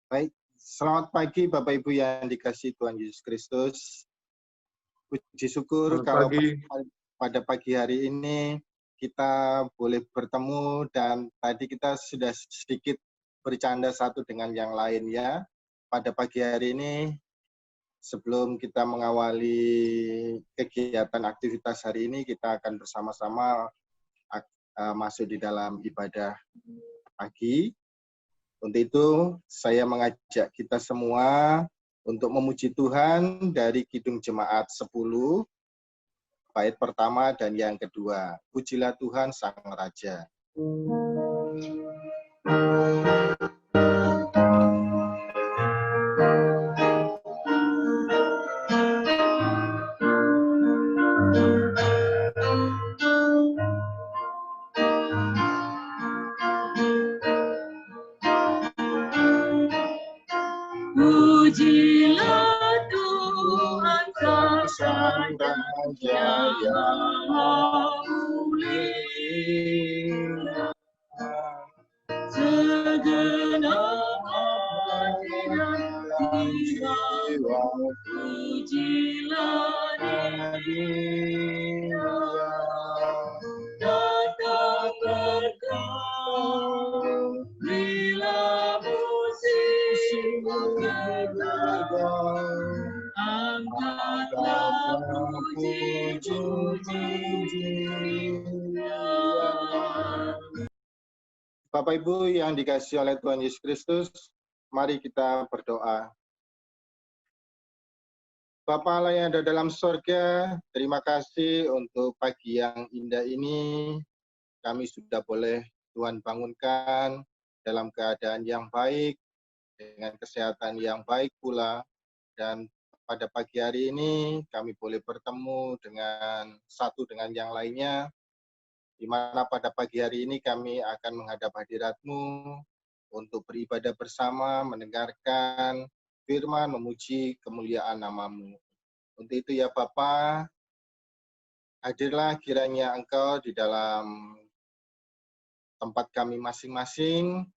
Baik, selamat pagi Bapak Ibu yang dikasihi Tuhan Yesus Kristus. Puji syukur kalau pada pagi hari ini kita boleh bertemu dan tadi kita sudah sedikit bercanda satu dengan yang lain ya. Pada pagi hari ini sebelum kita mengawali kegiatan aktivitas hari ini, kita akan bersama-sama masuk di dalam ibadah pagi. Untuk itu, saya mengajak kita semua untuk memuji Tuhan dari Kidung Jemaat 10, bait pertama dan yang kedua. Pujilah Tuhan Sang Raja. Pujilah Tuhan Sang Raja yang mulia, segenap hati dan jiwa, pujilah Dia, datanglah kau, berilah musik angkatlah Bapak Ibu yang dikasihi oleh Tuhan Yesus Kristus, mari kita berdoa. Bapa Allah yang ada dalam sorga, terima kasih untuk pagi yang indah ini. Kami sudah boleh Tuhan bangunkan dalam keadaan yang baik, dengan kesehatan yang baik pula. Dan pada pagi hari ini kami boleh bertemu dengan satu dengan yang lainnya, di mana pada pagi hari ini kami akan menghadap hadirat-Mu untuk beribadah bersama, mendengarkan firman, memuji kemuliaan nama-Mu. Untuk itu ya Bapa, hadirlah kiranya Engkau di dalam tempat kami masing-masing,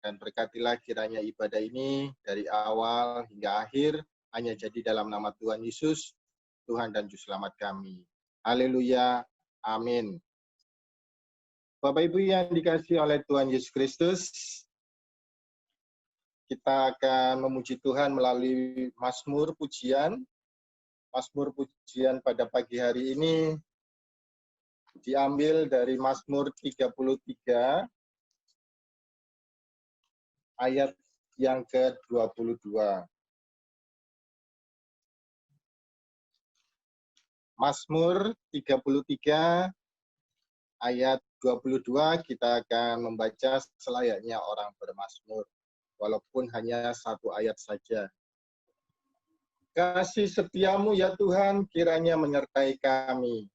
dan berkatilah kiranya ibadah ini dari awal hingga akhir hanya jadi dalam nama Tuhan Yesus, Tuhan dan Juru Selamat kami. Haleluya, amin. Bapak Ibu yang dikasihi oleh Tuhan Yesus Kristus, kita akan memuji Tuhan melalui Mazmur pujian. Mazmur pujian pada pagi hari ini diambil dari Mazmur 33 ayat yang ke-22. Mazmur 33 ayat 22 kita akan membaca selayaknya orang bermazmur, walaupun hanya satu ayat saja. Kasih setiamu ya Tuhan kiranya menyertai kami.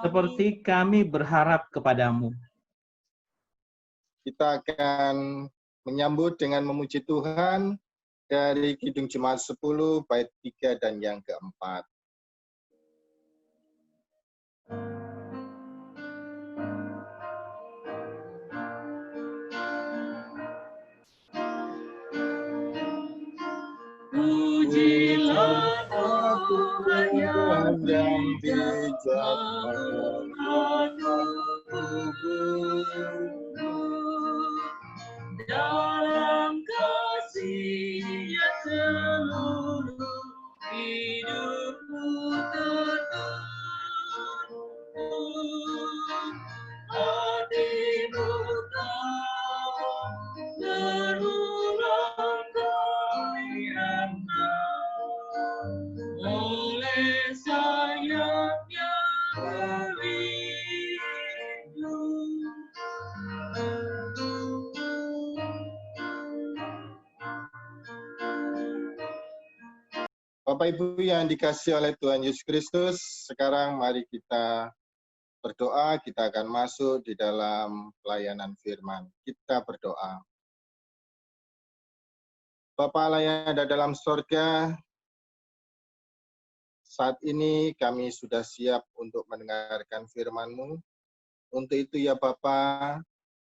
Seperti kami berharap kepadamu. Kita akan menyambut dengan memuji Tuhan dari Kidung Jemaat 10, bait 3 dan yang keempat. Pujilah Tuhan yang bijak dalam kasih-Nya seluruh hidupku tertuntun. Hatimu kau berulang kaliannya oleh sayapnya berlindung. Bapak Ibu yang dikasihi oleh Tuhan Yesus Kristus, sekarang mari kita berdoa, kita akan masuk di dalam pelayanan firman. Kita berdoa. Bapa Allah yang ada dalam sorga, saat ini kami sudah siap untuk mendengarkan firman-Mu. Untuk itu ya Bapa,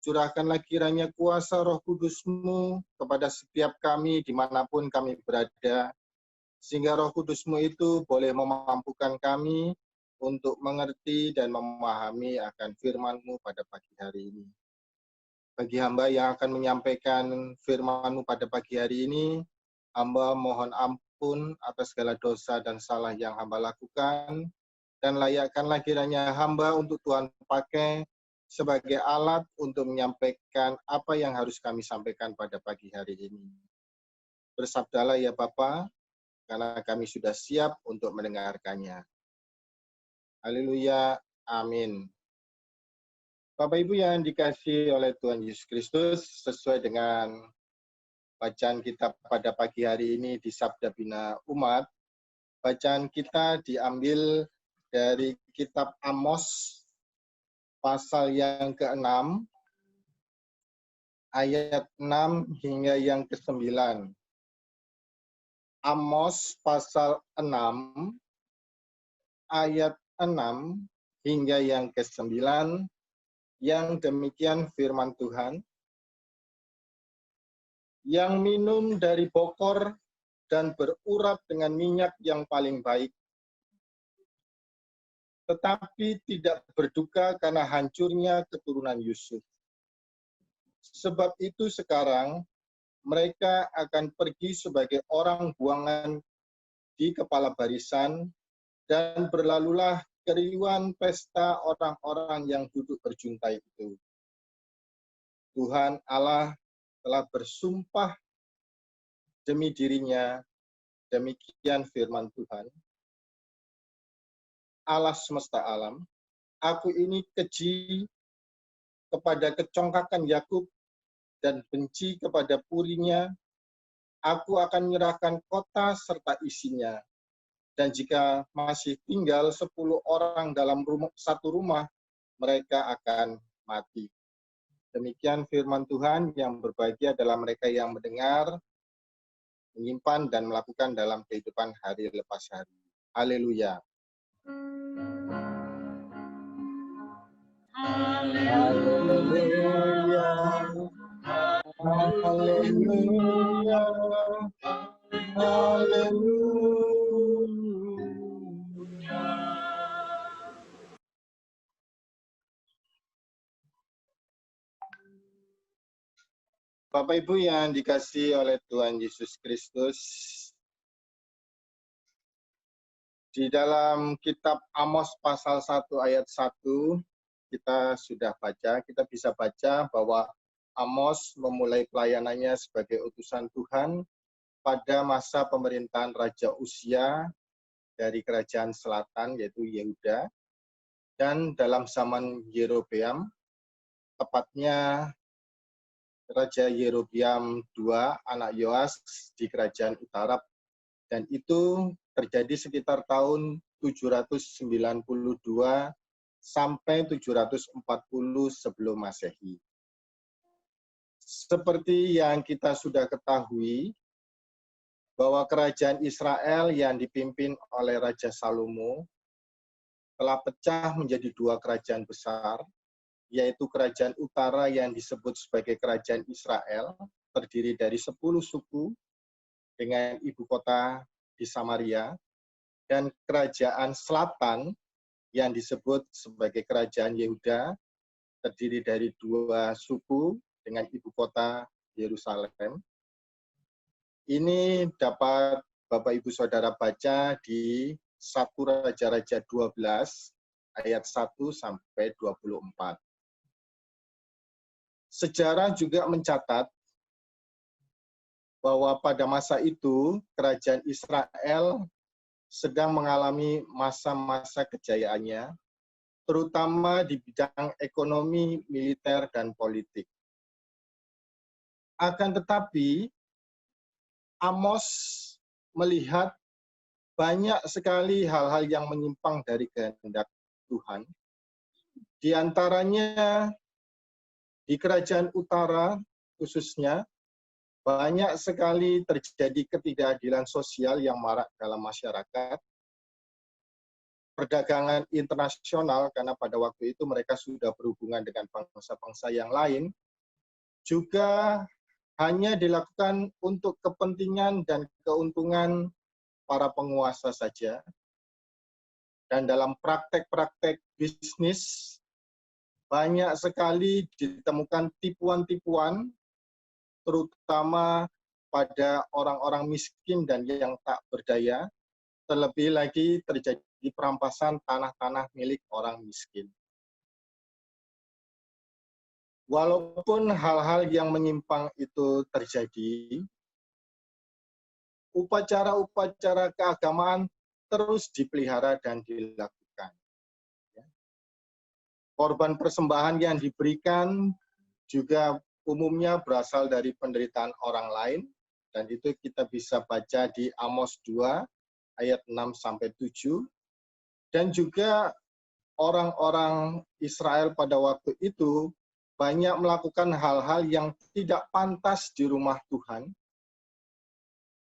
Curahkanlah kiranya kuasa Roh Kudus-Mu kepada setiap kami dimanapun kami berada, sehingga Roh Kudus-Mu itu boleh memampukan kami untuk mengerti dan memahami akan firman-Mu pada pagi hari ini. Bagi hamba yang akan menyampaikan firman-Mu pada pagi hari ini, hamba mohon ampun atas segala dosa dan salah yang hamba lakukan, dan layakkanlah kiranya hamba untuk Tuhan pakai sebagai alat untuk menyampaikan apa yang harus kami sampaikan pada pagi hari ini. Bersabdalah ya Bapa, karena kami sudah siap untuk mendengarkannya. Haleluya, amin. Bapak Ibu yang dikasihi oleh Tuhan Yesus Kristus, sesuai dengan bacaan kita pada pagi hari ini di Sabda Bina Umat, bacaan kita diambil dari kitab Amos, pasal yang ke-6, ayat 6 hingga yang ke-9. Amos pasal 6, ayat 6 hingga yang ke-9, yang demikian firman Tuhan. Yang minum dari bokor dan berurap dengan minyak yang paling baik, tetapi tidak berduka karena hancurnya keturunan Yusuf. Sebab itu sekarang mereka akan pergi sebagai orang buangan di kepala barisan, dan berlalulah keriuhan pesta orang-orang yang duduk berjuntai itu. Tuhan Allah telah bersumpah demi dirinya, demikian firman Tuhan. Allah semesta alam, aku ini keji kepada kecongkakan Yakub dan benci kepada purinya. Aku akan menyerahkan kota serta isinya. Dan jika masih tinggal 10 orang dalam satu rumah, mereka akan mati. Demikian firman Tuhan. Yang berbahagia adalah mereka yang mendengar, menyimpan, dan melakukan dalam kehidupan hari lepas hari. Haleluya. Haleluya. Haleluya. Haleluya. Bapak Ibu yang dikasihi oleh Tuhan Yesus Kristus, di dalam kitab Amos pasal 1 ayat 1, kita sudah baca, kita bisa baca bahwa Amos memulai pelayanannya sebagai utusan Tuhan pada masa pemerintahan Raja Uzia dari kerajaan selatan, yaitu Yehuda, dan dalam zaman Yerobeam, tepatnya Raja Yerobeam II, anak Yoas, di kerajaan utara, dan itu terjadi sekitar tahun 792 sampai 740 sebelum Masehi. Seperti yang kita sudah ketahui, bahwa kerajaan Israel yang dipimpin oleh Raja Salomo telah pecah menjadi 2 kerajaan besar, yaitu kerajaan utara yang disebut sebagai kerajaan Israel, terdiri dari 10 suku dengan ibu kota di Samaria, dan kerajaan selatan yang disebut sebagai kerajaan Yehuda, terdiri dari 2 suku dengan ibu kota Yerusalem. Ini dapat Bapak Ibu Saudara baca di 1 Raja-Raja 12 ayat 1 sampai 24. Sejarah juga mencatat bahwa pada masa itu kerajaan Israel sedang mengalami masa-masa kejayaannya, terutama di bidang ekonomi, militer, dan politik. Akan tetapi, Amos melihat banyak sekali hal-hal yang menyimpang dari kehendak Tuhan. Di antaranya, di kerajaan utara khususnya, banyak sekali terjadi ketidakadilan sosial yang marak dalam masyarakat. Perdagangan internasional, karena pada waktu itu mereka sudah berhubungan dengan bangsa-bangsa yang lain, juga hanya dilakukan untuk kepentingan dan keuntungan para penguasa saja. Dan dalam praktek-praktek bisnis, banyak sekali ditemukan tipuan-tipuan, terutama pada orang-orang miskin dan yang tak berdaya, terlebih lagi terjadi perampasan tanah-tanah milik orang miskin. Walaupun hal-hal yang menyimpang itu terjadi, upacara-upacara keagamaan terus dipelihara dan dilakukan. Korban persembahan yang diberikan juga umumnya berasal dari penderitaan orang lain, dan itu kita bisa baca di Amos 2 ayat 6-7. Dan juga orang-orang Israel pada waktu itu banyak melakukan hal-hal yang tidak pantas di rumah Tuhan.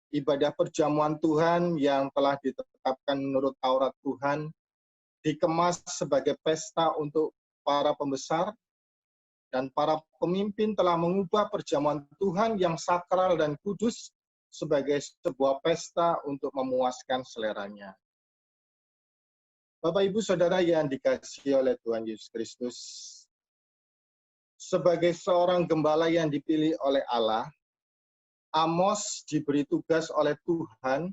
Ibadah perjamuan Tuhan yang telah ditetapkan menurut Taurat Tuhan dikemas sebagai pesta untuk para pembesar, dan para pemimpin telah mengubah perjamuan Tuhan yang sakral dan kudus sebagai sebuah pesta untuk memuaskan seleranya. Bapak, Ibu, Saudara yang dikasihi oleh Tuhan Yesus Kristus, sebagai seorang gembala yang dipilih oleh Allah, Amos diberi tugas oleh Tuhan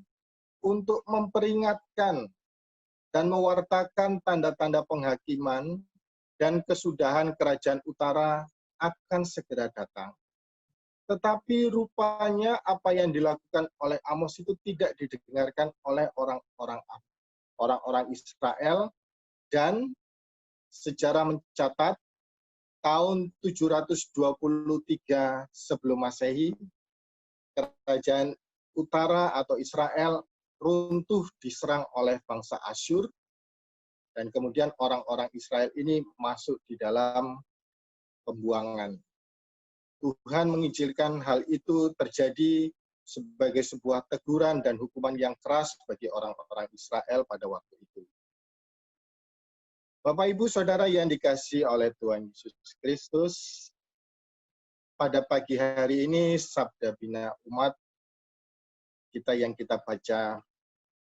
untuk memperingatkan dan mewartakan tanda-tanda penghakiman dan kesudahan kerajaan utara akan segera datang. Tetapi rupanya apa yang dilakukan oleh Amos itu tidak didengarkan oleh orang-orang Israel, dan sejarah mencatat tahun 723 sebelum Masehi, kerajaan utara atau Israel runtuh diserang oleh bangsa Asyur, dan kemudian orang-orang Israel ini masuk di dalam pembuangan. Tuhan mengizinkan hal itu terjadi sebagai sebuah teguran dan hukuman yang keras bagi orang-orang Israel pada waktu itu. Bapak, Ibu, Saudara yang dikasihi oleh Tuhan Yesus Kristus, pada pagi hari ini Sabda Bina Umat kita yang kita baca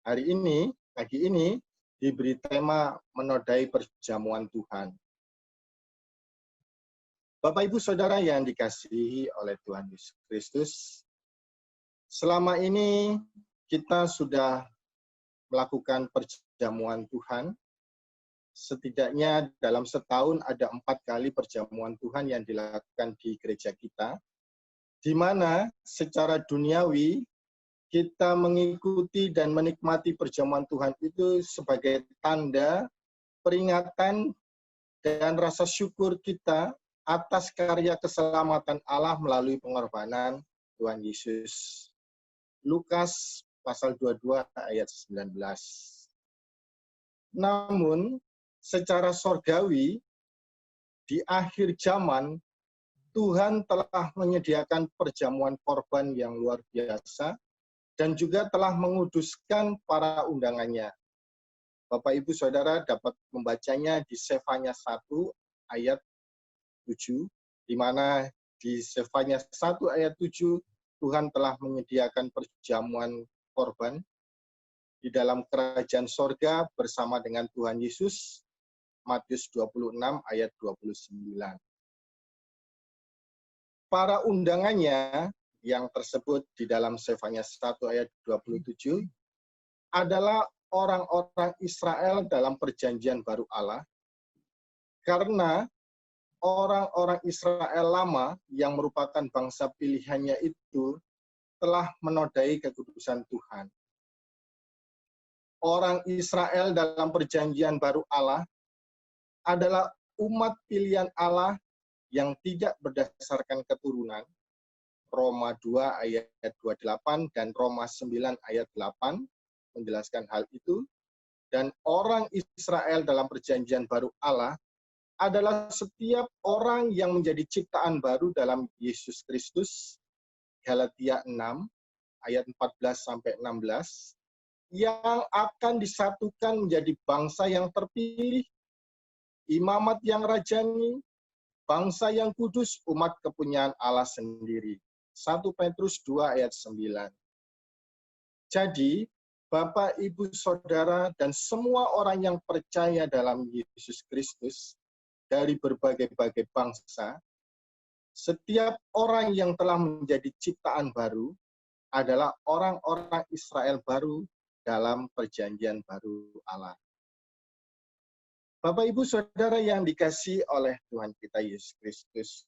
hari ini, pagi ini, diberi tema menodai perjamuan Tuhan. Bapak, Ibu, Saudara yang dikasihi oleh Tuhan Yesus Kristus, selama ini kita sudah melakukan perjamuan Tuhan. Setidaknya dalam setahun ada 4 kali perjamuan Tuhan yang dilakukan di gereja kita, di mana secara duniawi kita mengikuti dan menikmati perjamuan Tuhan itu sebagai tanda peringatan dan rasa syukur kita atas karya keselamatan Allah melalui pengorbanan Tuhan Yesus. Lukas pasal 22 ayat 19. Namun, secara sorgawi, di akhir zaman, Tuhan telah menyediakan perjamuan korban yang luar biasa, dan juga telah menguduskan para undangannya. Bapak, Ibu, Saudara dapat membacanya di Sefanya 1 ayat 7, di mana di Sefanya 1 ayat 7, Tuhan telah menyediakan perjamuan korban di dalam kerajaan sorga bersama dengan Tuhan Yesus, Matius 26 ayat 29. Para undangannya yang tersebut di dalam Sefanya 1 ayat 27 adalah orang-orang Israel dalam perjanjian baru Allah, karena orang-orang Israel lama yang merupakan bangsa pilihannya itu telah menodai kekudusan Tuhan. Orang Israel dalam perjanjian baru Allah adalah umat pilihan Allah yang tidak berdasarkan keturunan, Roma 2 ayat 28 dan Roma 9 ayat 8 menjelaskan hal itu. Dan orang Israel dalam perjanjian baru Allah adalah setiap orang yang menjadi ciptaan baru dalam Yesus Kristus, Galatia 6 ayat 14-16, yang akan disatukan menjadi bangsa yang terpilih, imamat yang rajani, bangsa yang kudus, umat kepunyaan Allah sendiri. 1 Petrus 2 ayat 9. Jadi, Bapak, Ibu, Saudara, dan semua orang yang percaya dalam Yesus Kristus dari berbagai-bagai bangsa, setiap orang yang telah menjadi ciptaan baru adalah orang-orang Israel baru dalam perjanjian baru Allah. Bapak, Ibu, Saudara yang dikasihi oleh Tuhan kita Yesus Kristus,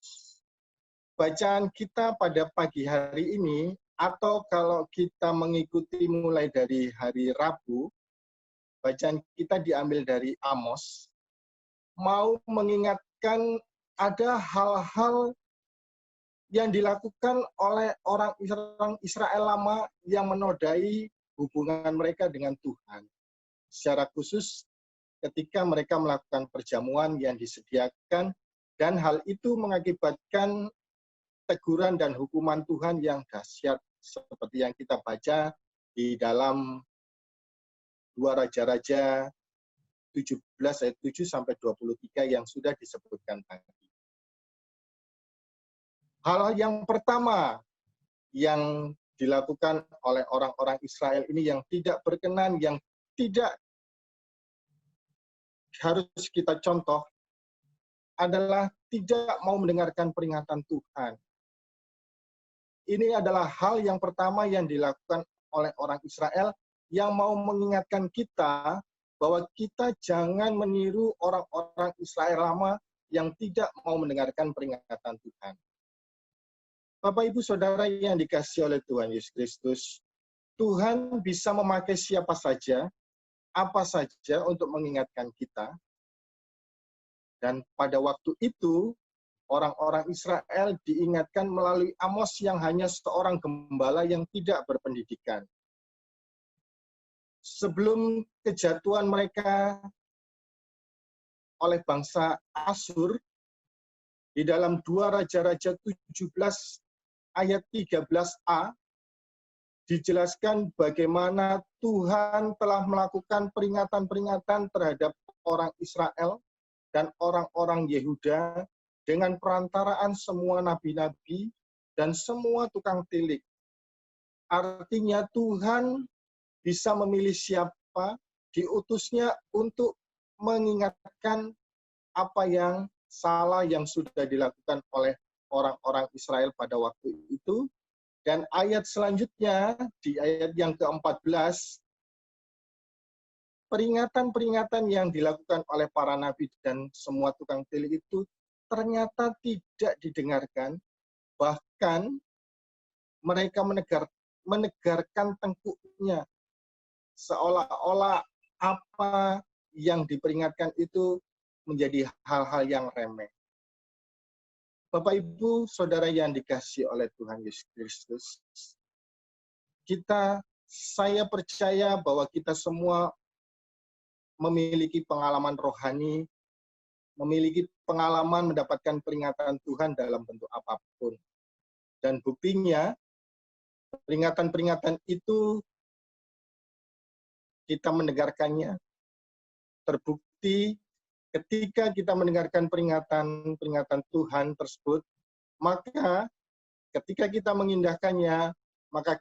bacaan kita pada pagi hari ini, atau kalau kita mengikuti mulai dari hari Rabu, bacaan kita diambil dari Amos, mau mengingatkan ada hal-hal yang dilakukan oleh orang Israel lama yang menodai hubungan mereka dengan Tuhan. Secara khusus ketika mereka melakukan perjamuan yang disediakan, dan hal itu mengakibatkan teguran dan hukuman Tuhan yang dahsyat seperti yang kita baca di dalam 2 Raja-Raja 17 ayat 7 sampai 23 yang sudah disebutkan tadi. Hal yang pertama yang dilakukan oleh orang-orang Israel ini yang tidak berkenan, yang tidak harus kita contoh, adalah tidak mau mendengarkan peringatan Tuhan. Ini adalah hal yang pertama yang dilakukan oleh orang Israel yang mau mengingatkan kita bahwa kita jangan meniru orang-orang Israel lama yang tidak mau mendengarkan peringatan Tuhan. Bapak, Ibu, Saudara yang dikasihi oleh Tuhan Yesus Kristus, Tuhan bisa memakai siapa saja, apa saja untuk mengingatkan kita. Dan pada waktu itu, orang-orang Israel diingatkan melalui Amos yang hanya seorang gembala yang tidak berpendidikan. Sebelum kejatuhan mereka oleh bangsa Asyur, di dalam 2 Raja-Raja 17 ayat 13a, dijelaskan bagaimana Tuhan telah melakukan peringatan-peringatan terhadap orang Israel dan orang-orang Yehuda dengan perantaraan semua nabi-nabi dan semua tukang tilik. Artinya Tuhan bisa memilih siapa, diutusnya untuk mengingatkan apa yang salah yang sudah dilakukan oleh orang-orang Israel pada waktu itu. Dan ayat selanjutnya, di ayat yang ke-14, peringatan-peringatan yang dilakukan oleh para nabi dan semua tukang tilik itu ternyata tidak didengarkan, bahkan mereka menegarkan tengkuknya, seolah-olah apa yang diperingatkan itu menjadi hal-hal yang remeh. Bapak, Ibu, Saudara yang dikasihi oleh Tuhan Yesus Kristus, saya percaya bahwa kita semua memiliki pengalaman rohani, memiliki pengalaman mendapatkan peringatan Tuhan dalam bentuk apapun. Dan buktinya, peringatan-peringatan itu kita mendengarkannya. Terbukti ketika kita mendengarkan peringatan Tuhan tersebut, maka ketika kita mengindahkannya, maka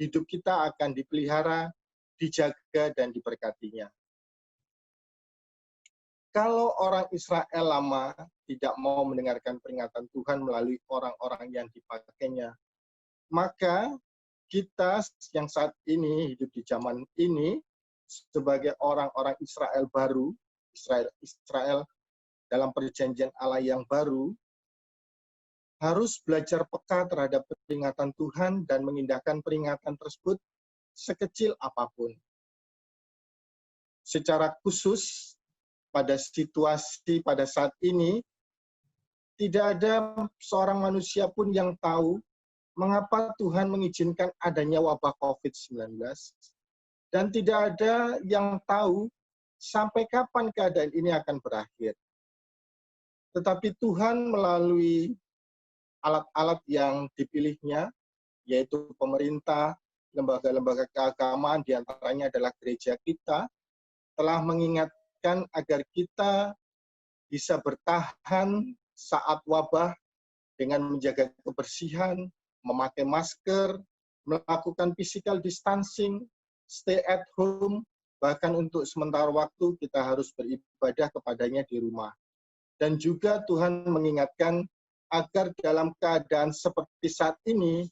hidup kita akan dipelihara, dijaga, dan diberkatinya. Kalau orang Israel lama tidak mau mendengarkan peringatan Tuhan melalui orang-orang yang dipakainya, maka kita yang saat ini hidup di zaman ini sebagai orang-orang Israel baru, Israel dalam perjanjian Allah yang baru, harus belajar peka terhadap peringatan Tuhan dan mengindahkan peringatan tersebut sekecil apapun. Secara khusus, pada situasi pada saat ini, tidak ada seorang manusia pun yang tahu mengapa Tuhan mengizinkan adanya wabah COVID-19, dan tidak ada yang tahu sampai kapan keadaan ini akan berakhir. Tetapi Tuhan melalui alat-alat yang dipilihnya, yaitu pemerintah, lembaga-lembaga keagamaan, diantaranya adalah gereja kita, telah mengingatkan agar kita bisa bertahan saat wabah dengan menjaga kebersihan, memakai masker, melakukan physical distancing, stay at home, bahkan untuk sementara waktu kita harus beribadah kepadanya di rumah. Dan juga Tuhan mengingatkan agar dalam keadaan seperti saat ini,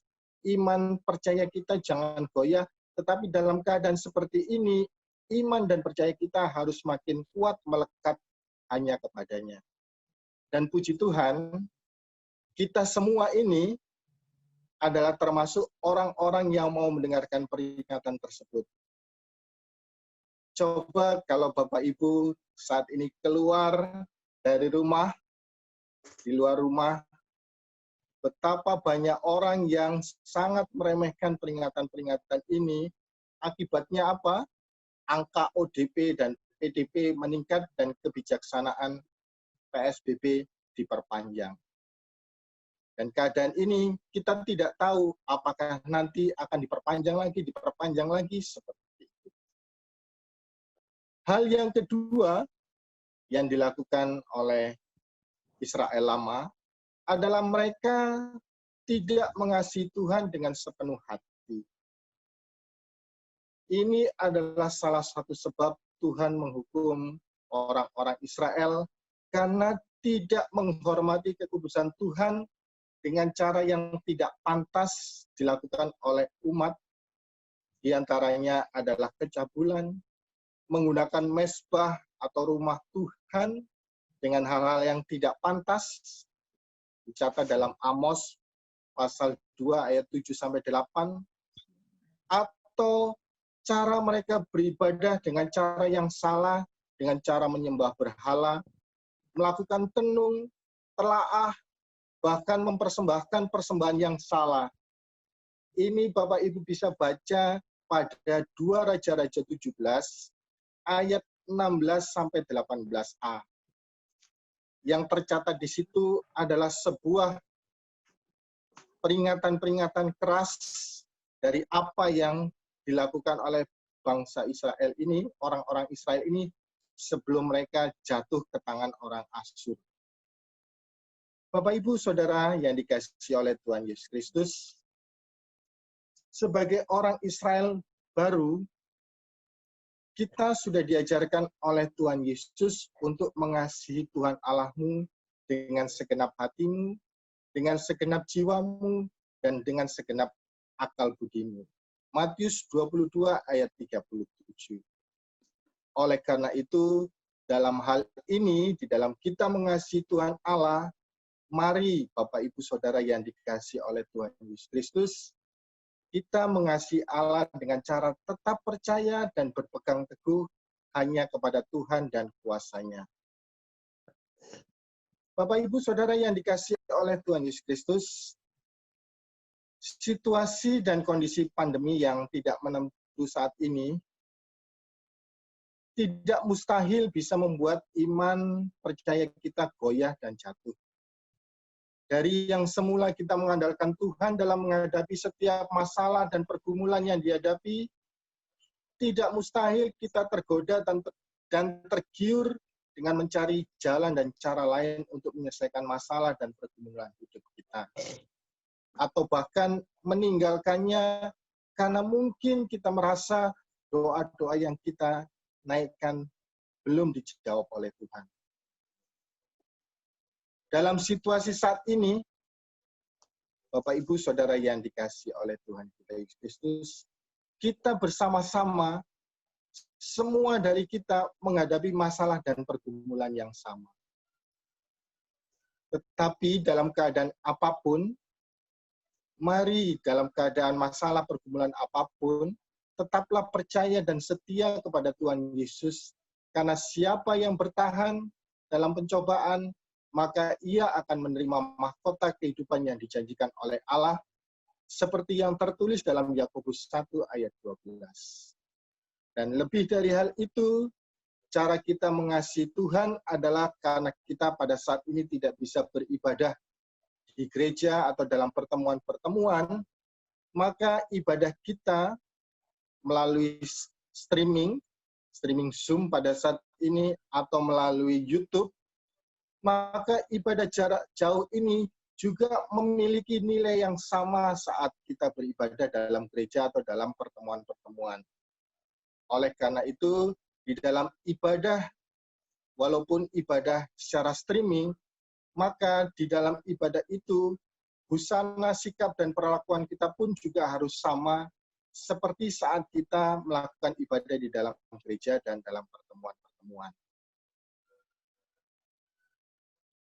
iman percaya kita jangan goyah, tetapi dalam keadaan seperti ini, iman dan percaya kita harus makin kuat melekat hanya kepadanya. Dan puji Tuhan, kita semua ini adalah termasuk orang-orang yang mau mendengarkan peringatan tersebut. Coba kalau Bapak Ibu saat ini keluar dari rumah, di luar rumah, betapa banyak orang yang sangat meremehkan peringatan-peringatan ini. Akibatnya apa? Angka ODP dan PDP meningkat dan kebijaksanaan PSBB diperpanjang. Dan keadaan ini kita tidak tahu apakah nanti akan diperpanjang lagi seperti itu. Hal yang kedua yang dilakukan oleh Israel lama adalah mereka tidak mengasihi Tuhan dengan sepenuh hati. Ini adalah salah satu sebab Tuhan menghukum orang-orang Israel karena tidak menghormati kekudusan Tuhan dengan cara yang tidak pantas dilakukan oleh umat. Di antaranya adalah kecabulan, menggunakan mezbah atau rumah Tuhan dengan hal-hal yang tidak pantas, dicatat dalam Amos pasal 2 ayat 7-8, atau cara mereka beribadah dengan cara yang salah, dengan cara menyembah berhala, melakukan tenung, telaah, bahkan mempersembahkan persembahan yang salah. Ini Bapak Ibu bisa baca pada 2 Raja-Raja 17 ayat 16-18a. Yang tercatat di situ adalah sebuah peringatan-peringatan keras dari apa yang dilakukan oleh bangsa Israel ini, orang-orang Israel ini, sebelum mereka jatuh ke tangan orang Asyur. Bapak, Ibu, Saudara yang dikasihi oleh Tuhan Yesus Kristus, sebagai orang Israel baru, kita sudah diajarkan oleh Tuhan Yesus untuk mengasihi Tuhan Allahmu dengan segenap hatimu, dengan segenap jiwamu, dan dengan segenap akal budimu. Matius 22 ayat 37. Oleh karena itu, dalam hal ini, di dalam kita mengasihi Tuhan Allah, mari Bapak Ibu Saudara yang dikasihi oleh Tuhan Yesus Kristus, kita mengasihi Allah dengan cara tetap percaya dan berpegang teguh hanya kepada Tuhan dan kuasa-Nya. Bapak Ibu Saudara yang dikasihi oleh Tuhan Yesus Kristus, situasi dan kondisi pandemi yang tidak menentu saat ini tidak mustahil bisa membuat iman percaya kita goyah dan jatuh. Dari yang semula kita mengandalkan Tuhan dalam menghadapi setiap masalah dan pergumulan yang dihadapi, tidak mustahil kita tergoda dan tergiur dengan mencari jalan dan cara lain untuk menyelesaikan masalah dan pergumulan hidup kita. Atau bahkan meninggalkannya karena mungkin kita merasa doa-doa yang kita naikkan belum dijawab oleh Tuhan. Dalam situasi saat ini, Bapak, Ibu, Saudara yang dikasihi oleh Tuhan kita Yesus Kristus, kita bersama-sama, semua dari kita menghadapi masalah dan pergumulan yang sama. Tetapi dalam keadaan apapun, mari dalam keadaan masalah pergumulan apapun, tetaplah percaya dan setia kepada Tuhan Yesus, karena siapa yang bertahan dalam pencobaan, maka ia akan menerima mahkota kehidupan yang dijanjikan oleh Allah, seperti yang tertulis dalam Yakobus 1 ayat 12. Dan lebih dari hal itu, cara kita mengasihi Tuhan adalah karena kita pada saat ini tidak bisa beribadah di gereja atau dalam pertemuan-pertemuan, maka ibadah kita melalui streaming Zoom pada saat ini, atau melalui YouTube, maka ibadah jarak jauh ini juga memiliki nilai yang sama saat kita beribadah dalam gereja atau dalam pertemuan-pertemuan. Oleh karena itu, di dalam ibadah, walaupun ibadah secara streaming, maka di dalam ibadah itu, busana, sikap, dan perlakuan kita pun juga harus sama seperti saat kita melakukan ibadah di dalam gereja dan dalam pertemuan-pertemuan.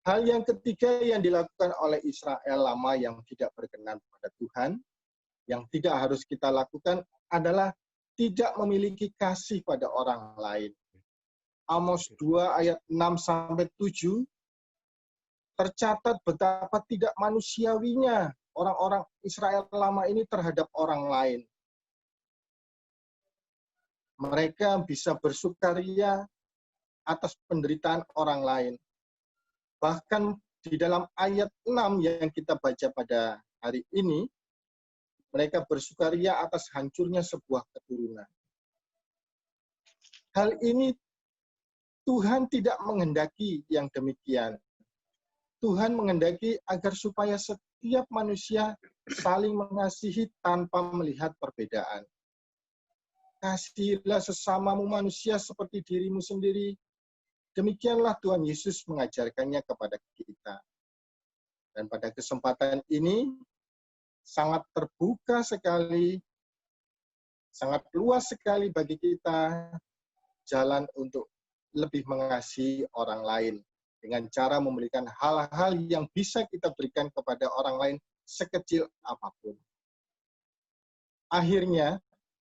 Hal yang ketiga yang dilakukan oleh Israel lama yang tidak berkenan pada Tuhan, yang tidak harus kita lakukan adalah tidak memiliki kasih pada orang lain. Amos 2 ayat 6-7 tercatat betapa tidak manusiawinya orang-orang Israel lama ini terhadap orang lain. Mereka bisa bersukaria atas penderitaan orang lain. Bahkan di dalam ayat 6 yang kita baca pada hari ini, mereka bersukaria atas hancurnya sebuah keturunan. Hal ini Tuhan tidak menghendaki yang demikian. Tuhan menghendaki agar supaya setiap manusia saling mengasihi tanpa melihat perbedaan. Kasihilah sesamamu manusia seperti dirimu sendiri. Demikianlah Tuhan Yesus mengajarkannya kepada kita. Dan pada kesempatan ini, sangat terbuka sekali, sangat luas sekali bagi kita jalan untuk lebih mengasihi orang lain dengan cara memberikan hal-hal yang bisa kita berikan kepada orang lain sekecil apapun. Akhirnya,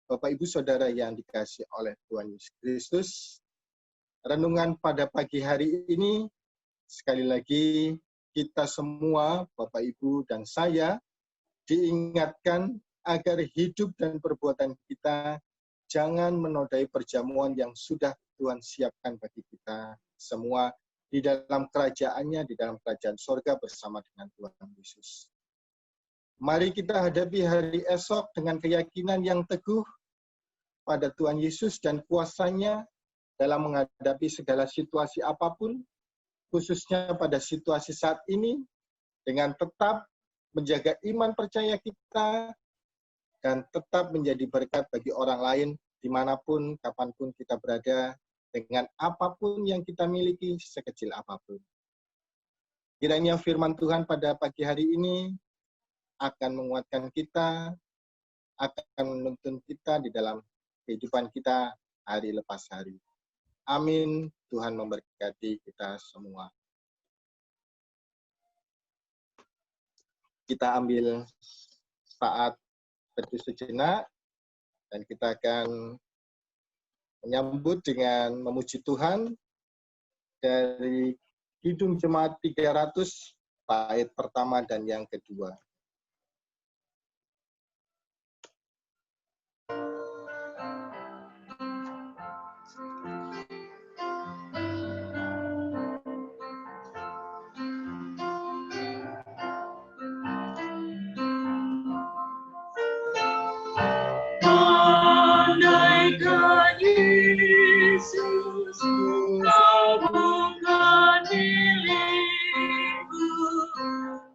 Bapak Ibu Saudara yang dikasihi oleh Tuhan Yesus Kristus, renungan pada pagi hari ini, sekali lagi kita semua, Bapak Ibu dan saya, diingatkan agar hidup dan perbuatan kita jangan menodai perjamuan yang sudah Tuhan siapkan bagi kita semua di dalam kerajaannya, di dalam kerajaan sorga bersama dengan Tuhan Yesus. Mari kita hadapi hari esok dengan keyakinan yang teguh pada Tuhan Yesus dan kuasa-Nya dalam menghadapi segala situasi apapun, khususnya pada situasi saat ini, dengan tetap menjaga iman percaya kita, dan tetap menjadi berkat bagi orang lain, dimanapun, kapanpun kita berada, dengan apapun yang kita miliki, sekecil apapun. Kiranya firman Tuhan pada pagi hari ini akan menguatkan kita, akan menuntun kita di dalam kehidupan kita hari lepas hari. Amin. Tuhan memberkati kita semua. Kita ambil saat berteduh sejenak dan kita akan menyambut dengan memuji Tuhan dari Kidung Jemaat 300 bait pertama dan yang kedua. Andaikan Yesus kau bukan milikku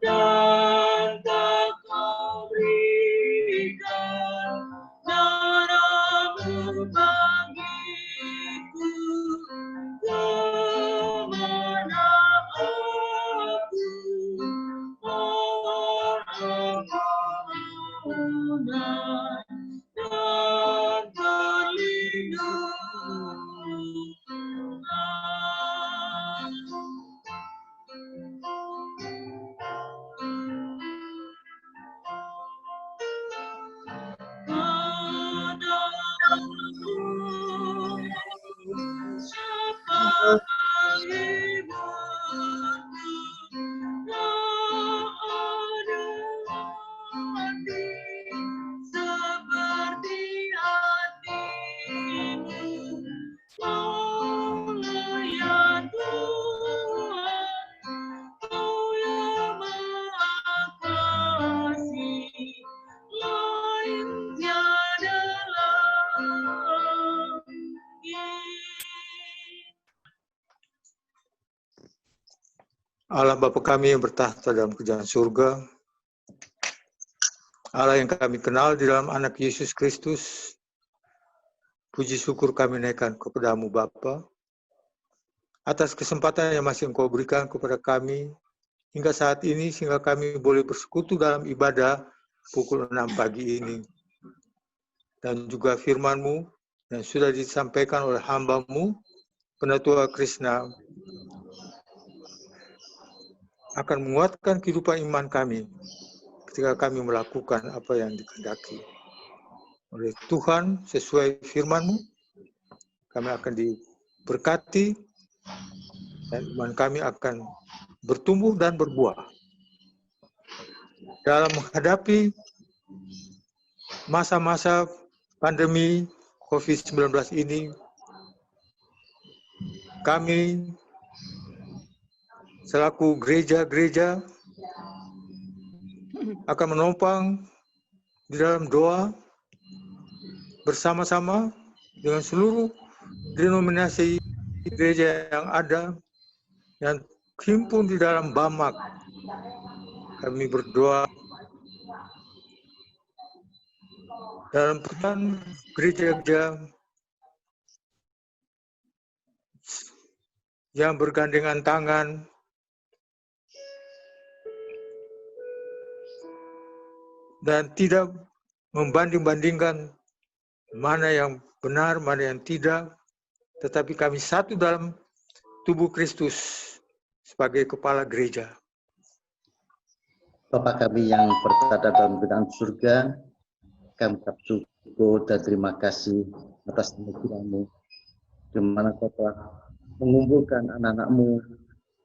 dan Allah Bapa kami yang bertahta dalam kerajaan surga, Allah yang kami kenal di dalam anak Yesus Kristus, puji syukur kami naikkan kepadamu Bapa, atas kesempatan yang masih Engkau berikan kepada kami hingga saat ini, sehingga kami boleh bersekutu dalam ibadah pukul 6 pagi ini. Dan juga firman-Mu yang sudah disampaikan oleh hamba-Mu, Penatua Krishna, akan menguatkan kehidupan iman kami ketika kami melakukan apa yang dikehendaki oleh Tuhan sesuai firman-Mu. Kami akan diberkati dan iman kami akan bertumbuh dan berbuah. Dalam menghadapi masa-masa pandemi COVID-19 ini, kami selaku gereja-gereja akan menopang di dalam doa bersama-sama dengan seluruh denominasi gereja yang ada yang himpun di dalam BAMAK. Kami berdoa dalam peran gereja-gereja yang bergandengan tangan dan tidak membanding-bandingkan mana yang benar, mana yang tidak, tetapi kami satu dalam tubuh Kristus sebagai kepala gereja. Bapa kami yang berada dalam kerajaan surga, kami ucap syukur dan terima kasih atas anugerah-Mu, di mana Kau telah mengumpulkan anak-anak-Mu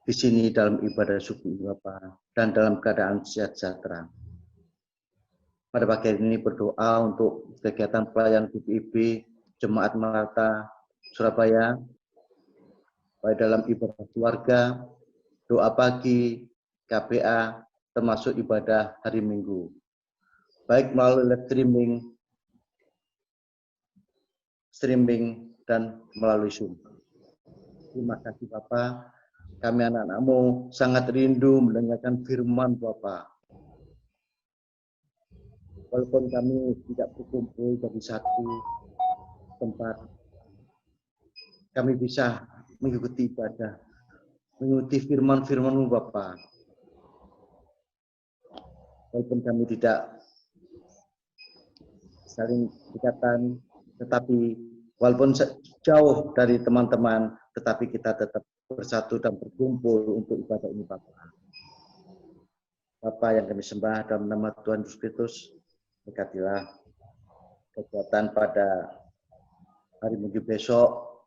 di sini dalam ibadah syukur Bapa dan dalam keadaan sehat sejahtera. Pada pagi ini berdoa untuk kegiatan pelayanan PPIB Jemaat Maranatha Surabaya, baik dalam ibadah keluarga, doa pagi, KPA, termasuk ibadah hari Minggu, baik melalui live streaming dan melalui Zoom. Terima kasih Bapak, kami anak-anak-Mu sangat rindu mendengarkan firman Bapak. Walaupun kami tidak berkumpul dari satu tempat, kami bisa mengikuti ibadah, mengikuti firman-firman-Mu Bapak. Walaupun kami tidak saling dekatan, tetapi walaupun jauh dari teman-teman, tetapi kita tetap bersatu dan berkumpul untuk ibadah ini Bapak. Bapak yang kami sembah dalam nama Tuhan Yesus Kristus, berkatilah kegiatan pada hari Minggu besok,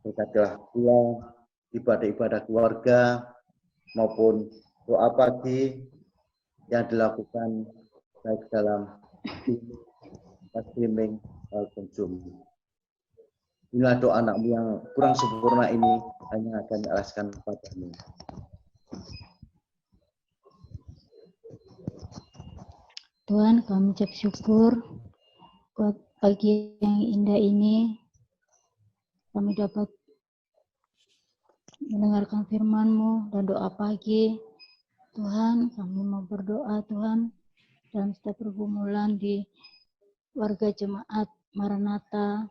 berkatilah pula ibadah-ibadah keluarga maupun doa pagi yang dilakukan baik dalam streaming maupun Zoom. Inilah doa anak-Mu yang kurang sempurna ini hanya akan dialaskan kepada-Mu. Tuhan, kami ucap syukur buat pagi yang indah ini. Kami dapat mendengarkan firman-Mu dan doa pagi. Tuhan, kami mau berdoa Tuhan dalam setiap pergumulan di warga jemaat Maranatha.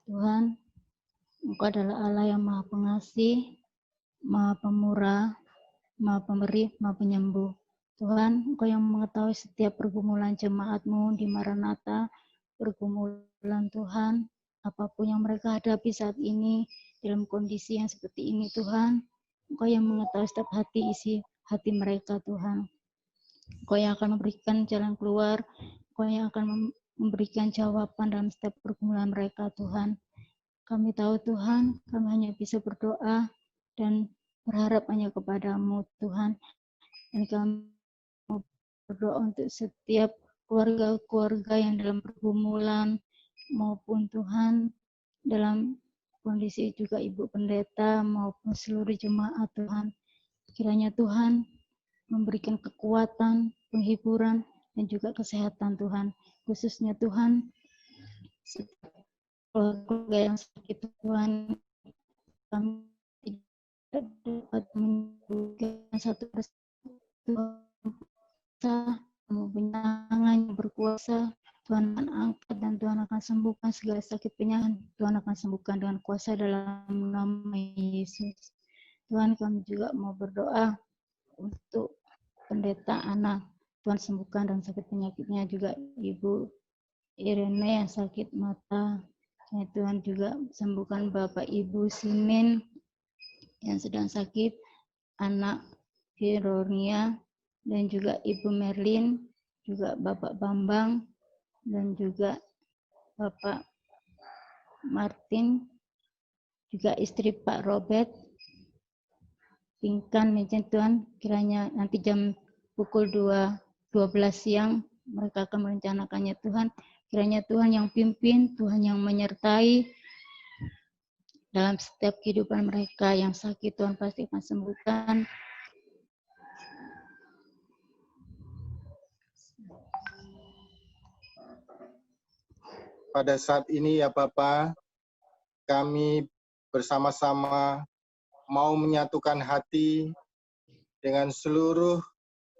Tuhan, Engkau adalah Allah yang Maha Pengasih, Maha Pemurah, Maha Pemberi, Maha Penyembuh. Tuhan, Engkau yang mengetahui setiap pergumulan jemaat-Mu di Maranatha, pergumulan Tuhan, apapun yang mereka hadapi saat ini, dalam kondisi yang seperti ini Tuhan, Engkau yang mengetahui setiap isi hati mereka Tuhan. Engkau yang akan memberikan jalan keluar, Engkau yang akan memberikan jawaban dalam setiap pergumulan mereka Tuhan. Kami tahu Tuhan, kami hanya bisa berdoa dan berharap hanya kepada-Mu Tuhan. Dan kami mau berdoa untuk setiap keluarga-keluarga yang dalam pergumulan maupun Tuhan dalam kondisi juga Ibu Pendeta maupun seluruh jemaat Tuhan. Kiranya Tuhan memberikan kekuatan, penghiburan, dan juga kesehatan Tuhan. Khususnya Tuhan, keluarga yang sakit Tuhan, kami dapat menyembuhkan satu persatu. Kamu penyangan yang berkuasa, Tuhan akan angkat dan Tuhan akan sembuhkan segala sakit penyakit. Tuhan akan sembuhkan dengan kuasa dalam nama Yesus. Tuhan, kami juga mau berdoa untuk pendeta Ana. Tuhan sembuhkan dan sakit penyakitnya, juga Ibu Irene yang sakit mata. Ya, Tuhan juga sembuhkan Bapak Ibu Simin yang sedang sakit, anak Hironia, dan juga Ibu Merlin, juga Bapak Bambang, dan juga Bapak Martin, juga istri Pak Robert, Pingkan, Tuhan, kiranya nanti jam pukul 12 siang mereka akan merencanakannya, Tuhan. Kiranya Tuhan yang pimpin, Tuhan yang menyertai dalam setiap kehidupan mereka. Yang sakit Tuhan pasti akan sembuhkan. Pada saat ini ya Bapa, kami bersama-sama mau menyatukan hati dengan seluruh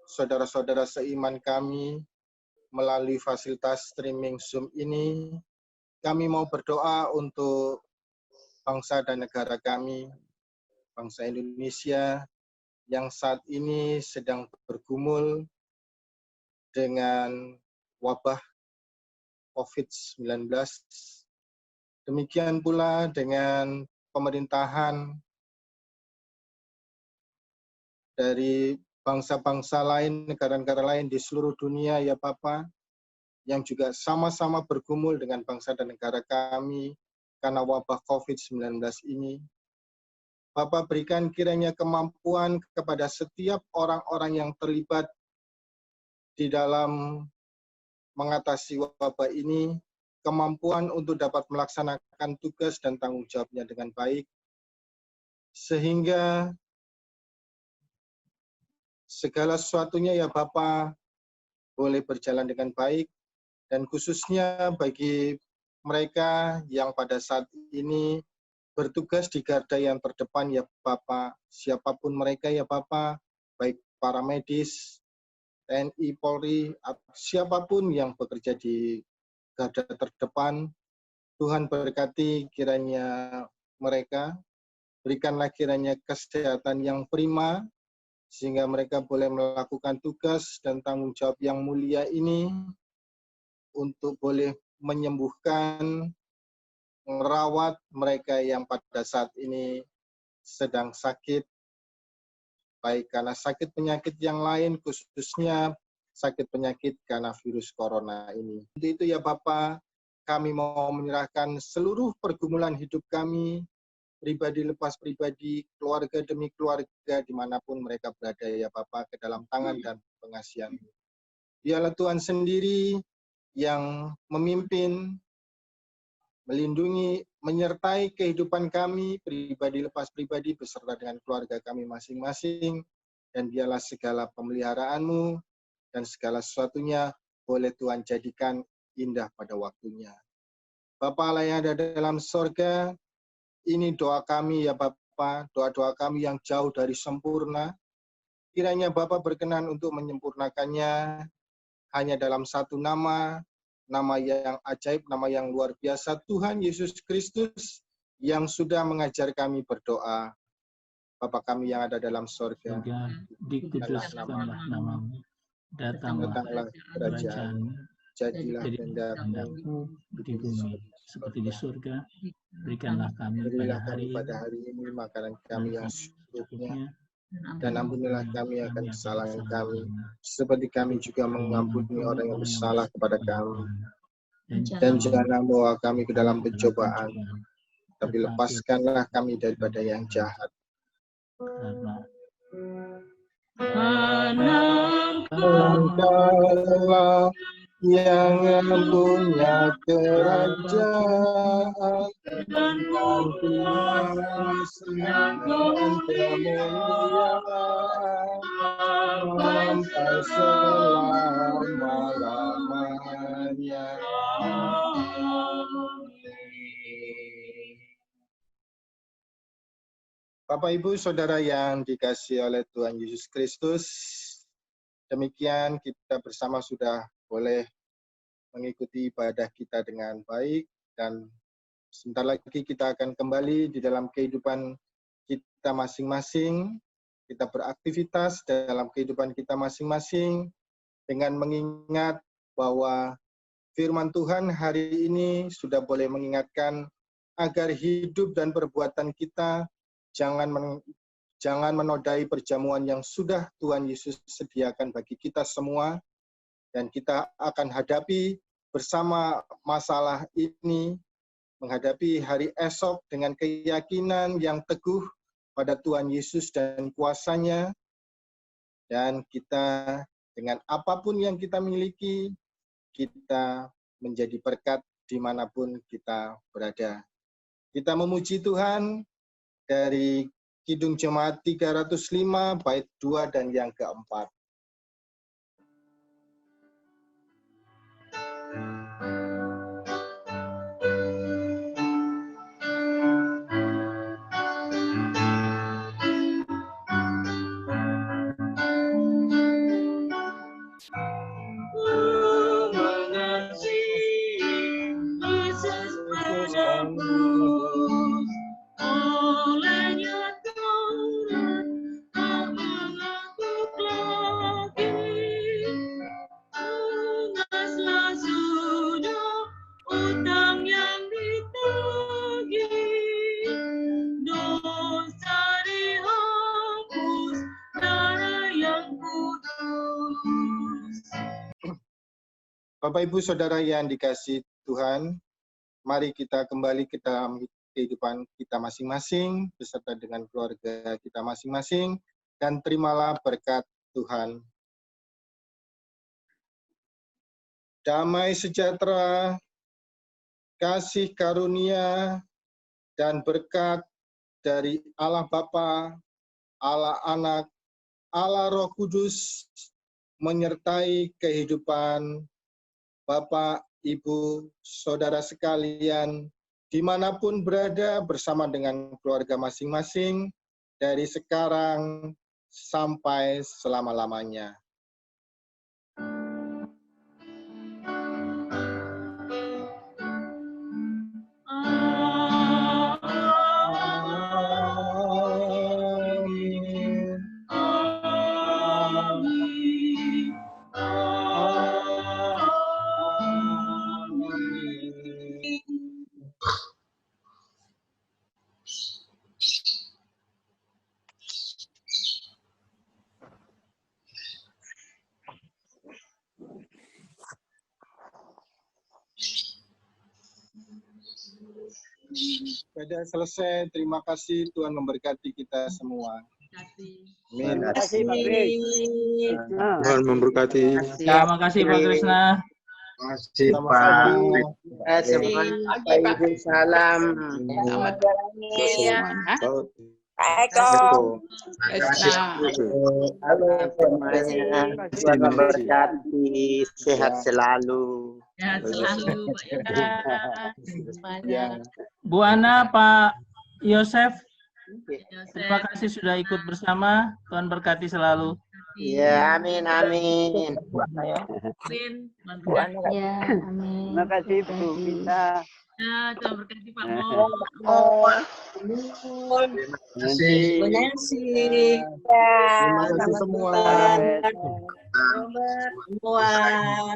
saudara-saudara seiman kami melalui fasilitas streaming Zoom ini. Kami mau berdoa untuk bangsa dan negara kami, bangsa Indonesia yang saat ini sedang bergumul dengan wabah COVID-19. Demikian pula dengan pemerintahan dari bangsa-bangsa lain, negara-negara lain di seluruh dunia ya Bapa, yang juga sama-sama bergumul dengan bangsa dan negara kami karena wabah COVID-19 ini. Bapa, berikan kiranya kemampuan kepada setiap orang-orang yang terlibat di dalam mengatasi wabah ini, kemampuan untuk dapat melaksanakan tugas dan tanggung jawabnya dengan baik, sehingga segala sesuatunya ya Bapa boleh berjalan dengan baik, dan khususnya bagi mereka yang pada saat ini bertugas di garda yang terdepan ya Bapa, siapapun mereka ya Bapa, baik para medis, TNI, Polri, siapapun yang bekerja di garda terdepan, Tuhan berkati kiranya mereka, berikanlah kiranya kesehatan yang prima, sehingga mereka boleh melakukan tugas dan tanggung jawab yang mulia ini untuk boleh menyembuhkan, merawat mereka yang pada saat ini sedang sakit, baik karena sakit penyakit yang lain, khususnya sakit penyakit karena virus corona ini. Untuk itu ya Bapa, kami mau menyerahkan seluruh pergumulan hidup kami, pribadi lepas pribadi, keluarga demi keluarga, dimanapun mereka berada ya Bapa, ke dalam tangan dan pengasihan-Mu. Biarlah Tuhan sendiri yang memimpin, melindungi, menyertai kehidupan kami, pribadi lepas pribadi, beserta dengan keluarga kami masing-masing, dan biarlah segala pemeliharaan-Mu dan segala sesuatunya boleh Tuhan jadikan indah pada waktunya. Bapa Allah yang ada dalam sorga, ini doa kami ya Bapa, doa-doa kami yang jauh dari sempurna. Kiranya Bapa berkenan untuk menyempurnakannya hanya dalam satu nama, nama yang ajaib, nama yang luar biasa, Tuhan Yesus Kristus yang sudah mengajar kami berdoa. Bapa kami yang ada dalam sorga, dikuduskanlah namamu, datanglah kerajaan-Mu, jadilah kehendak-Mu di bumi seperti di surga. Berikanlah kami pada hari ini makanan kami yang secukupnya, dan ampunilah kami akan kesalahan kami, seperti kami juga mengampuni orang yang bersalah kepada kami. Dan janganlah membawa kami ke dalam pencobaan, tapi lepaskanlah kami daripada yang jahat. Engkau yang punya kerajaan dan kuasa dan kemuliaan sampai selama-lamanya. Bapak, Ibu, Saudara yang dikasihi oleh Tuhan Yesus Kristus, demikian kita bersama sudah boleh mengikuti ibadah kita dengan baik, dan sebentar lagi kita akan kembali di dalam kehidupan kita masing-masing. Kita beraktivitas dalam kehidupan kita masing-masing dengan mengingat bahwa firman Tuhan hari ini sudah boleh mengingatkan agar hidup dan perbuatan kita jangan menodai perjamuan yang sudah Tuhan Yesus sediakan bagi kita semua, dan kita akan hadapi bersama masalah ini, menghadapi hari esok dengan keyakinan yang teguh pada Tuhan Yesus dan kuasa-Nya, dan kita dengan apapun yang kita miliki, kita menjadi berkat dimanapun kita berada. Kita memuji Tuhan dari Kidung Jemaat 305, bait 2 dan yang keempat. Bapak, Ibu, Saudara yang dikasihi Tuhan, mari kita kembali ke dalam kehidupan kita masing-masing, beserta dengan keluarga kita masing-masing, dan terimalah berkat Tuhan. Damai sejahtera, kasih karunia, dan berkat dari Allah Bapa, Allah Anak, Allah Roh Kudus, menyertai kehidupan Bapak, Ibu, Saudara sekalian, dimanapun berada bersama dengan keluarga masing-masing, dari sekarang sampai selama-lamanya. Sudah selesai, terima kasih, Tuhan memberkati kita semua. Amin. Terima kasih Pak Kris. Tuhan memberkati. Terima kasih Pak Krisna. Sama-sama. Ibu salam. Selamat jalan ya. Halo semuanya. Tuhan memberkati, sehat selalu. Sehat selalu, Pak Yoga. Bu Ana, Pak Yosef, terima kasih sudah ikut bersama. Tuhan berkati selalu. Ya, amin, amin. Ya, amin. Terima kasih Bu Vita. Ya, Tuhan berkati Pak Mo. Terima kasih. Bu Nancy. Terima kasih semua. Semua,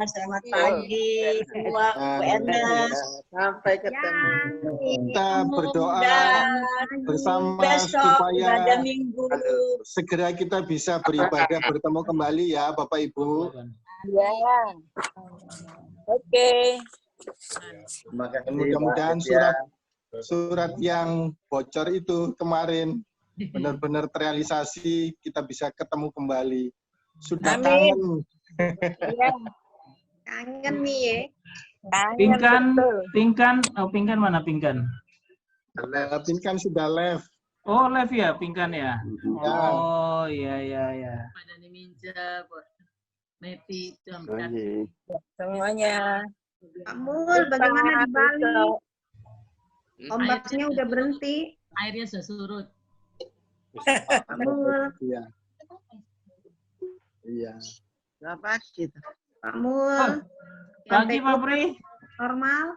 selamat pagi semua, Bu Ernest. Sampai ketemu. Kita berdoa bersama Besok supaya ibadah Minggu. segera kita bisa beribadah bertemu kembali ya Bapak Ibu. Ya. Oke. Terima kasih. Mudah-mudahan surat yang bocor itu kemarin benar-benar terrealisasi, kita bisa ketemu kembali. Sudah Amin. kangen. Iya. Kangen nih ya. Pingkan mana Pingkan? Pinkan sudah live. Oh, live ya, Pingkan ya. Ya. Oh, iya. Pada diminta buat Meti Tuhan berkati semuanya. Pak Mul, bagaimana di Bali? Ombaknya udah berhenti. Airnya sudah surut. Pak Mul. Iya. Iya. Berapa gitu? Pak Mul. Pagi Pak Pri. Normal.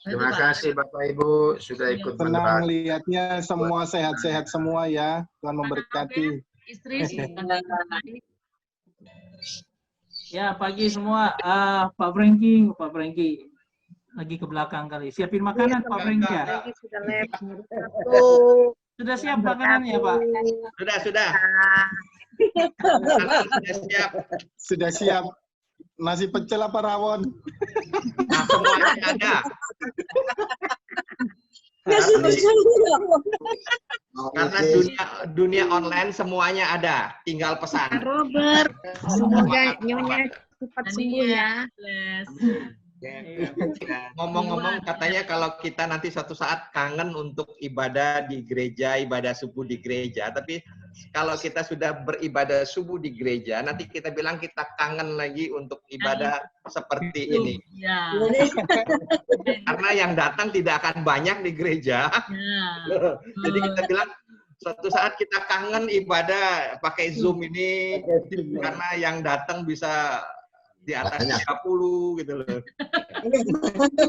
Terima kasih Bapak Ibu sudah ikut Senang menerangkan. lihatnya semua sehat-sehat semua ya. Tuhan memberkati. Istri. Ya, pagi semua. Pak Franky lagi ke belakang kali. Siapin makanan Pak Franky ya? Lagi sudah lab. Sudah siap makanannya Pak? Sudah. Sudah siap. Sudah siap. Nasi pecel apa rawon? Nah, semuanya ada. Karena dunia online semuanya ada, tinggal pesan. Robert, semoga nyonya cepat sembuh ya. Ngomong-ngomong, katanya kalau kita nanti suatu saat kangen untuk ibadah di gereja, ibadah subuh di gereja. Tapi kalau kita sudah beribadah subuh di gereja, nanti kita bilang kita kangen lagi untuk ibadah seperti ini. Ya. Karena yang datang tidak akan banyak di gereja. Jadi kita bilang suatu saat kita kangen ibadah pakai Zoom ini, karena yang datang bisa di atas 30 gitu loh.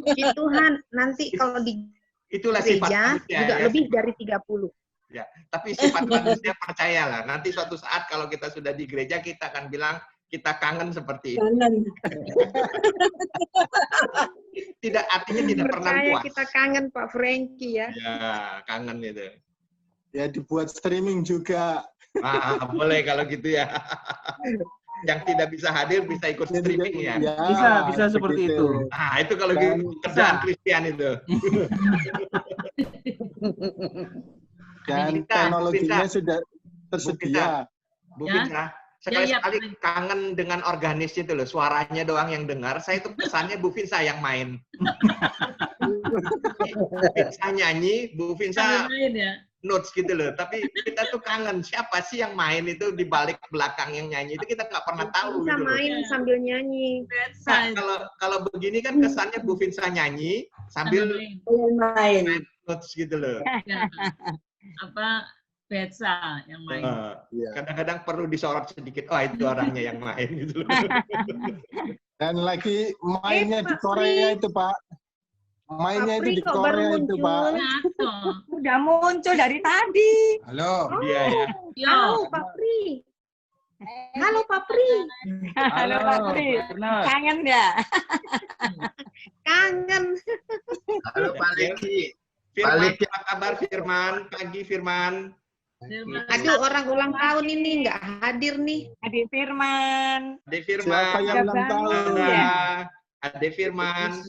Puji Tuhan, nanti kalau di Itulah sifat gereja manusia, juga ya. lebih dari 30. Ya, tapi sifat manusia percayalah. Nanti suatu saat kalau kita sudah di gereja, kita akan bilang kita kangen seperti itu. Tidak, artinya tidak pernah Percaya puas. kita kangen Pak Franky ya. Ya, kangen itu. Ya dibuat streaming juga. Boleh kalau gitu ya. Yang tidak bisa hadir bisa ikut streaming ya. Bisa seperti itu. Nah, itu kalau gitu kerjaan Christian itu. Dan teknologinya sudah tersedia. Bu Finsa, sekali-sekali kangen dengan organis itu loh, suaranya doang yang dengar. Saya itu pesannya Bu Finsa yang main. Bu Finsa nyanyi, Bu Finsa notes gitu loh. Tapi kita tuh kangen, siapa sih yang main itu di balik belakang yang nyanyi itu kita nggak pernah tahu. Bisa Gitu main loh. sambil nyanyi. Nah, kalau begini kan kesannya Bu Finsa nyanyi sambil main notes gitu loh. Apa Betsa yang main. Kadang-kadang perlu disorot sedikit. Oh, itu orangnya yang main gitu loh. Dan lagi mainnya di Korea itu Pak. Mainnya itu di Korea itu Pak. Udah muncul dari tadi. Halo. Dia ya. Halo Pak Pri. Halo Pak Pri. Halo Pak Pri. Kangen ya? Kangen. Halo Pak Leki. Firman, apa kabar Firman? Pagi Firman. Aduh, orang ulang tahun ini nggak hadir nih. Adik Firman. Adik Firman. Siapa yang ulang tahun? Adik Firman.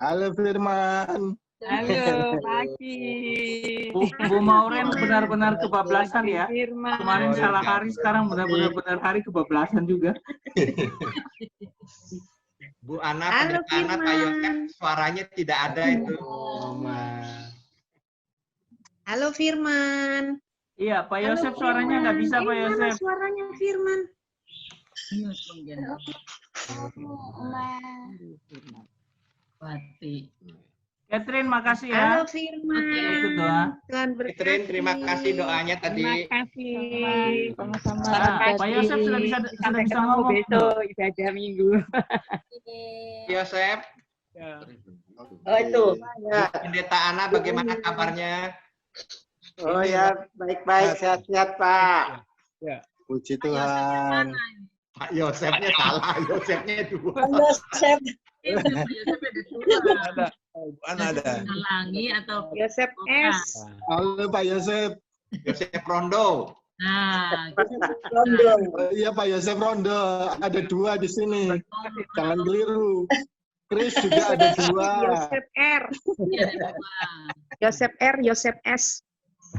Halo Firman. Halo, pagi. Bu Mauren benar-benar kebablasan ya. Firman. Kemarin salah hari, sekarang benar-benar hari kebablasan juga. Bu Ana, Pendeta Ana, Pak Yosef, suaranya tidak ada itu. Halo Firman. Iya, Pak Yosef suaranya nggak bisa Pak Yosef. Suaranya Firman. Catherine, makasih ya. Halo Firman. Itu doa. Tuhan berkati. Catherine, terima kasih doanya tadi. Terima kasih. Pak Yosef sudah bisa ngomong. Besok ibadah minggu. Yosef. Oh itu. Ya. Pendeta Ana, bagaimana kabarnya? Oh ya, baik-baik, sehat-sehat Pak. Puji Tuhan. Pak Yosefnya salah, Yosefnya dua. Yosef. Ada. Langi atau Yosef S. Halo Pak Yosef. Yosef Rondo. Nah, Iya Pak Yosef Rondo. Ada dua di sini. Jangan keliru. Chris juga ada dua. Yosef R. Yosef R, Yosef S.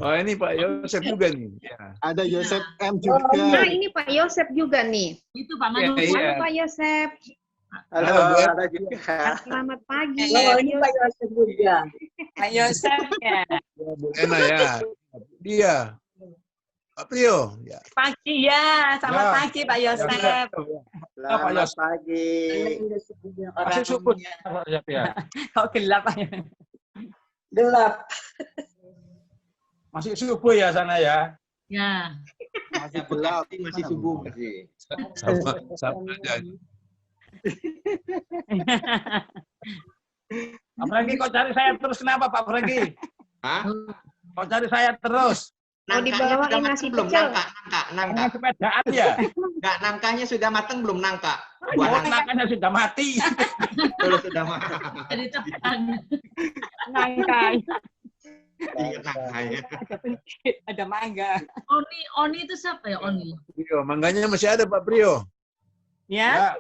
Oh ini Pak Yosef juga nih. Ya. Ada Yosef M Nah, juga. ini Pak Yosef juga nih. Itu Pak Iya, Manu. iya. Halo Pak Yosef. Halo, ada juga. Selamat pagi. Oh, ini Pak Yosef juga. Pak Yosef ya. Bu Ena ya. Dia. Pak Prio. Ya. Pagi ya. Selamat Ya. pagi Pak Yosef. Selamat pagi. Masih support Pak Yosef ya. Kok gelap Pak? Gelap. Masih subuh ya sana ya? Ya. Masih gelap, masih subuh masih. Sama aja. Pak Franky, kok cari saya terus kenapa Pak Franky? Hah? Kok cari saya terus? Mau Nangkanya dibawain sudah nasi matang belum? pecel. Nangka. Sepedaan ya? Enggak, nangkanya sudah matang belum nangka? Oh, Buah nangka. nangkanya sudah mati. Kalau sudah matang. Jadi tepan. Nangka. Ingat nangkanya. Ada mangga. Oni itu siapa ya Oni? Prio, mangganya masih ada Pak Prio. Ya.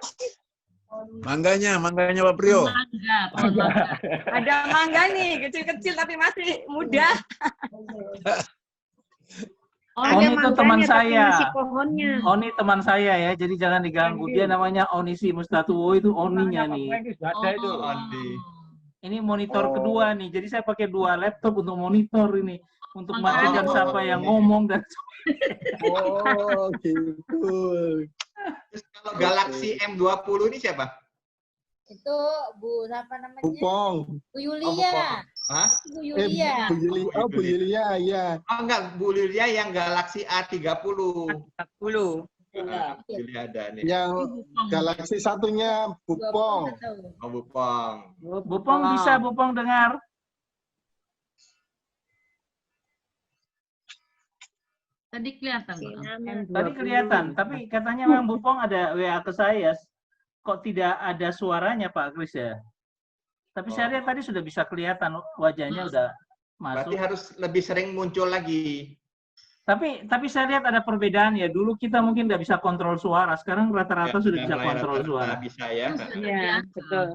Mangganya Pak Prio. Mangga, pohon mangga. Ada mangga nih, kecil-kecil tapi masih muda. Oni itu teman mangganya, tapi saya. masih pohonnya. Oni teman saya ya, jadi jangan diganggu. Dia namanya Onisi Mustatuwo, itu Oninya nih. Ada itu. Ini monitor kedua nih, jadi saya pakai 2 laptop untuk monitor ini. Untuk matikan siapa yang ngomong dan Oh, gitu. Terus kalau Galaxy M20 ini siapa? Itu Bu siapa namanya? Bupong. Bu Yulia. Hah? Bu Yulia. Bu Yulia, oh Bu Yulia, ya. Oh enggak, Bu Lilia yang Galaxy A30. 40. Bu Lilia ada nih. Yang Galaxy satunya Bupong. Oh, Bupong. Bupong bisa, Bupong dengar. Tadi kelihatan. Pak. Tadi kelihatan, tapi katanya memang Bupong ada WA ke saya. Kok tidak ada suaranya Pak Kris ya? Tapi saya lihat tadi sudah bisa kelihatan wajahnya udah Berarti masuk. harus lebih sering muncul lagi. Tapi saya lihat ada perbedaan ya. Dulu kita mungkin nggak bisa kontrol suara, sekarang rata-rata sudah bisa mulai kontrol rata-rata suara. Bisa ya. Iya, betul.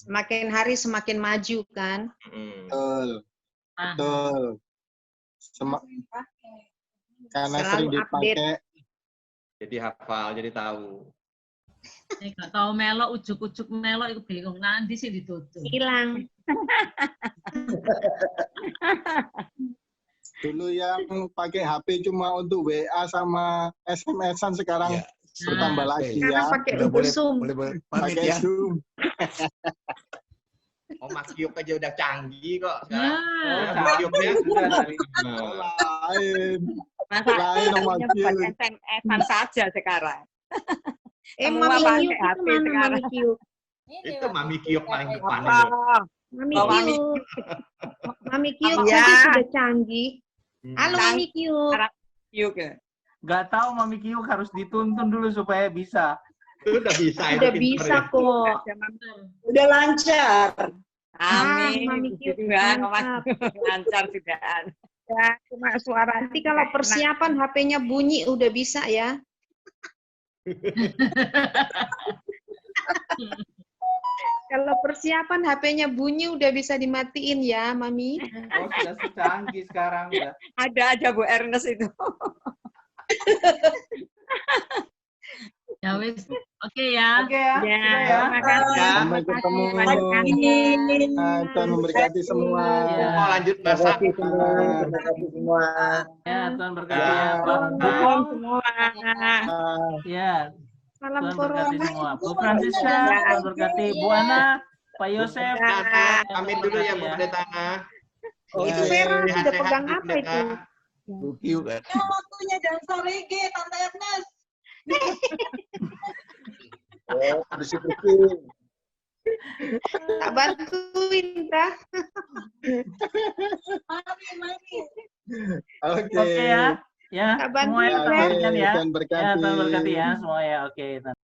Semakin hari semakin maju kan. Betul. Betul. Karena Selalu sering update. dipakai. Jadi hafal, jadi tahu. Nggak tahu melo, ujuk-ujuk melo itu bingung nanti sih ditutup. Hilang. Dulu yang pakai HP cuma untuk WA sama SMS-an, sekarang bertambah lagi ya. Sekarang pakai untuk Zoom. Boleh pamit Pakai ya. Zoom. Oh, Mas Kyuk aja udah canggih kok sekarang. Ya. Oh, Mas Kyuknya Lain. Masa Lain sama hanya buat Kyuk. SMS-an saja sekarang. Semua Mami pakai Kyuk itu HP mana sekarang. Mami Kyuk? itu Mami Kyuk paling depan Oh, itu. Mami Oh, Mami Kyuk. Mami Kyuk Ya. saja sudah canggih. Halo Mami Kyuk. Kyuk. Nggak tahu Mami Kyuk harus dituntun dulu supaya bisa. Itu udah bisa. Udah itu bisa pinter ya. kok. Udah lancar. Amin. Mami Puji Kyuk, Tuhan, mantap. lancar sudah. Ya, cuma suara. Nanti kalau persiapan HP-nya bunyi udah bisa ya. Kalau persiapan HP-nya bunyi udah bisa dimatiin ya, Mami. Oh, sudah secanggih sekarang udah. Ada aja Bu Ernest itu. Ya wis. Oke ya. Oke ya. Ya, sudah ya. terima kasih. Sampai ketemu. Tuhan memberkati semua. Ya. Mau lanjut Terima masak. kasih semua. Terima kasih semua. Ya, Tuhan berkati ya. Ya. Bang Bupong Bupong. semua. Ya, Salam Tuhan berkati corona. semua. Bu Francisca, Tuhan berkati. Bu Ana, Pak Yosef. Pamit dulu ya Bu Ya. Pendeta. Itu Ya, Vera sehat-sehat, sudah pegang Bu apa Pendeta. itu? Bu Kyuk kan. Waktunya dansa reggae, Tante Ernest. Bersih-bersih. Tak bantuin, Kak. Mari. Oke. Oke ya. Ya, Tak semua yang bantuin, perhatikan ya. Tuhan berkati. Ya, Tuhan berkati ya semua ya. Oke.